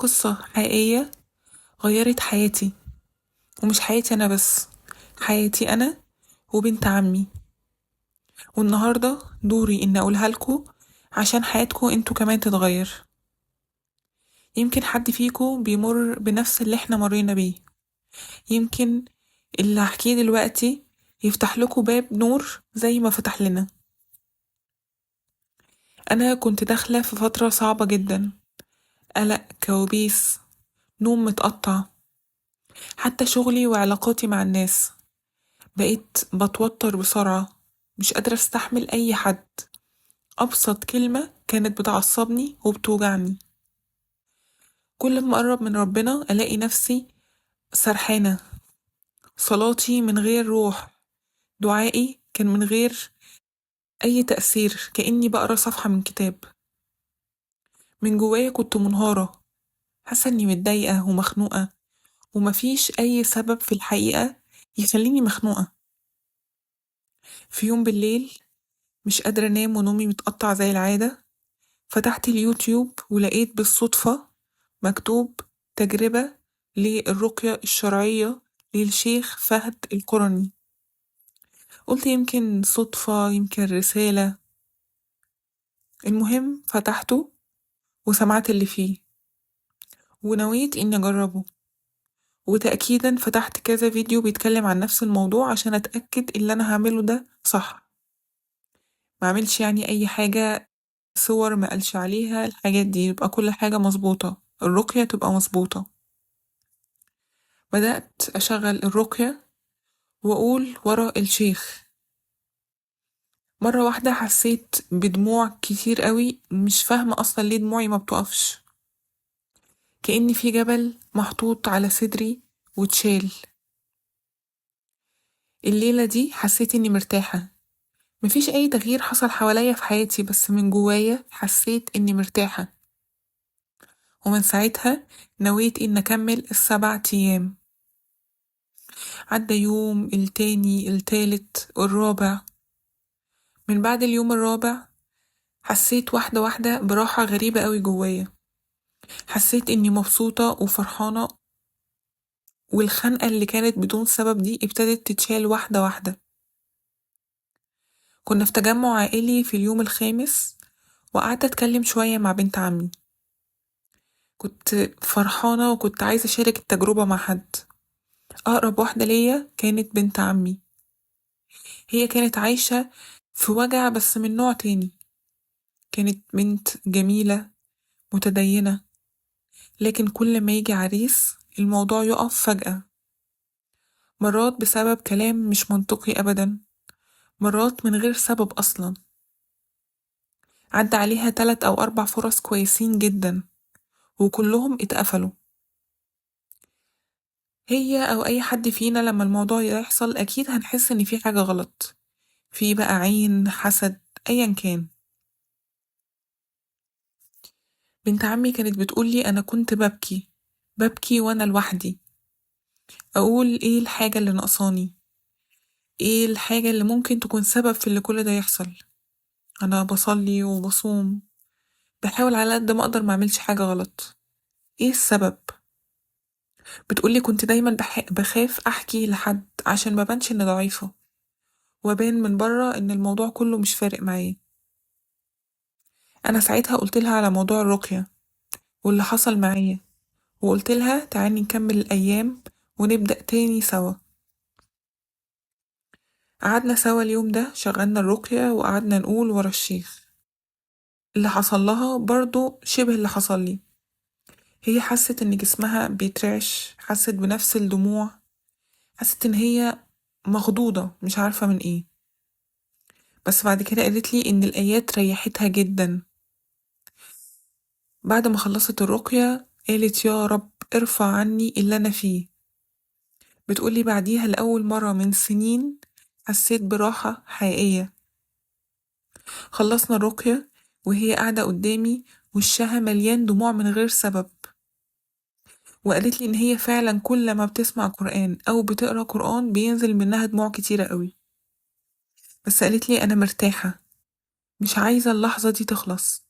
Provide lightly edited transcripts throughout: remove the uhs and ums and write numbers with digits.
قصة حقيقية غيرت حياتي، ومش حياتي أنا بس، حياتي أنا وبنت عمي. والنهاردة دوري إن أقولها لكم عشان حياتكم انتوا كمان تتغير. يمكن حد فيكم بيمر بنفس اللي احنا مرينا بيه. يمكن اللي هحكيه دلوقتي يفتح لكم باب نور زي ما فتح لنا. أنا كنت داخلة في فترة صعبة جدا، قلق، كوابيس، نوم متقطع. حتى شغلي وعلاقاتي مع الناس بقيت بتوتر بسرعة، مش قادرة استحمل أي حد. أبسط كلمة كانت بتعصبني وبتوجعني. كل ما أقرب من ربنا ألاقي نفسي سرحانة، صلاتي من غير روح، دعائي كان من غير أي تأثير، كأني بقرا صفحة من كتاب. من جوايا كنت منهارة، حاسة إني متضايقة ومخنوقة، ومفيش أي سبب في الحقيقة يخليني مخنوقة. في يوم بالليل مش قادرة أنام ونومي متقطع زي العادة، فتحت اليوتيوب ولقيت بالصدفة مكتوب تجربة للرقية الشرعية للشيخ فهد القرني. قلت يمكن صدفة، يمكن رسالة. المهم فتحته وسمعت اللي فيه، ونويت إني أجربه. وتأكيدا فتحت كذا فيديو بيتكلم عن نفس الموضوع عشان أتأكد اللي أنا هعمله ده صح. ما عملش يعني أي حاجة، صور ما قالش عليها الحاجات دي، يبقى كل حاجة مظبوطة، الرقية تبقى مظبوطة. بدأت أشغل الرقية وأقول ورا الشيخ. مرة واحدة حسيت بدموع كتير قوي، مش فاهمة أصلا ليه دموعي ما بتقفش، كأن في جبل محطوط على صدري واتشال. الليلة دي حسيت إني مرتاحة. مفيش أي تغيير حصل حواليا في حياتي، بس من جوايا حسيت إني مرتاحة. ومن ساعتها نويت إن أكمل ال7 أيام. عدى يوم، التاني، التالت، الرابع. من بعد اليوم الرابع حسيت واحدة واحدة براحة غريبة قوي جوايا. حسيت إني مبسوطة وفرحانة، والخنقة اللي كانت بدون سبب دي ابتدت تتشال واحدة واحدة. كنا في تجمع عائلي في اليوم الخامس، وقعدت أتكلم شوية مع بنت عمي. كنت فرحانة وكنت عايزة أشارك التجربة مع حد. أقرب واحدة ليا كانت بنت عمي. هي كانت عايشة في وجع بس من نوع تاني. كانت بنت جميلة متدينة، لكن كل ما يجي عريس الموضوع يقف فجأة. مرات بسبب كلام مش منطقي أبدا، مرات من غير سبب أصلا. عدى عليها 3 أو 4 فرص كويسين جدا، وكلهم اتقفلوا. هي أو أي حد فينا لما الموضوع يحصل أكيد هنحس إن في حاجة غلط، في بقى عين، حسد، أيا كان. بنت عمي كانت بتقولي أنا كنت ببكي، ببكي وأنا لوحدي، أقول إيه الحاجة اللي ناقصاني، إيه الحاجة اللي ممكن تكون سبب في اللي كل ده يحصل. أنا بصلي وبصوم، بحاول على قد ما أقدر معملش حاجة غلط، إيه السبب؟ بتقولي كنت دايما بخاف أحكي لحد عشان مبانش إني ضعيفة، وأبان من بره إن الموضوع كله مش فارق معايا. أنا ساعتها قلتلها على موضوع الرقية واللي حصل معايا، وقلتلها تعالي نكمل الأيام ونبدأ تاني سوا. قعدنا سوا اليوم ده، شغلنا الرقية وقعدنا نقول ورا الشيخ. اللي حصل لها برضو شبه اللي حصل لي. هي حست إن جسمها بيترعش، حست بنفس الدموع، حست إن هي مخضوضة مش عارفة من إيه. بس بعد كده قالت لي إن الآيات ريحتها جدا. بعد ما خلصت الرقية قالت يا رب ارفع عني اللي أنا فيه. بتقولي بعديها لأول مرة من سنين حسيت براحة حقيقية. خلصنا الرقية وهي قاعدة قدامي، وشها مليان دموع من غير سبب. وقالت لي إن هي فعلا كل ما بتسمع قرآن أو بتقرأ قرآن بينزل منها دموع كتيرة قوي. بس قالت لي أنا مرتاحة، مش عايزة اللحظة دي تخلص.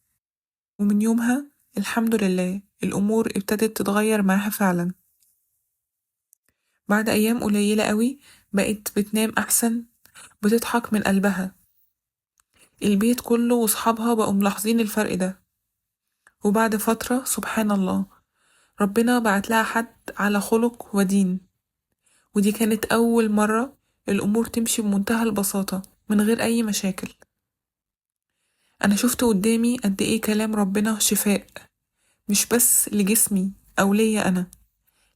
ومن يومها الحمد لله الأمور ابتدت تتغير معاها فعلا. بعد أيام قليلة قوي بقت بتنام أحسن، بتضحك من قلبها. البيت كله وصحابها بقوا ملاحظين الفرق ده. وبعد فترة سبحان الله ربنا بعت لها حد على خلق ودين، ودي كانت أول مرة الأمور تمشي بمنتهى البساطة من غير أي مشاكل. أنا شفت قدامي قد إيه كلام ربنا شفاء، مش بس لجسمي أو ليا أنا،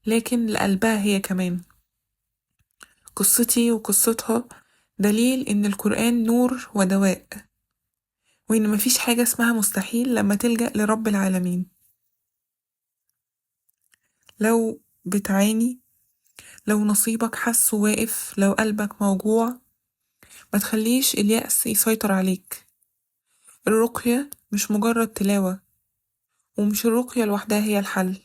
لكن لقلبها هي كمان. قصتي وقصتها دليل إن القرآن نور ودواء، وإن مفيش حاجة اسمها مستحيل لما تلجأ لرب العالمين. لو بتعاني، لو نصيبك حاسه واقف، لو قلبك موجوع، ما تخليش اليأس يسيطر عليك. الرقية مش مجرد تلاوة، ومش الرقية لوحدها هي الحل.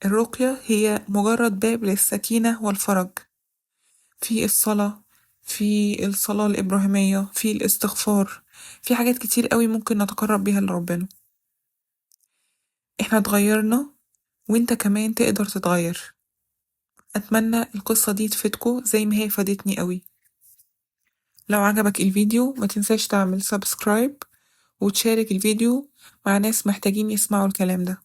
الرقية هي مجرد باب للسكينة والفرج، في الصلاة، في الصلاة الإبراهيمية، في الاستغفار، في حاجات كتير قوي ممكن نتقرب بيها لربنا. احنا اتغيرنا، وانت كمان تقدر تتغير. أتمنى القصة دي تفيدكوا زي ما هي فادتني قوي. لو عجبك الفيديو ما تنساش تعمل سبسكرايب وتشارك الفيديو مع ناس محتاجين يسمعوا الكلام ده.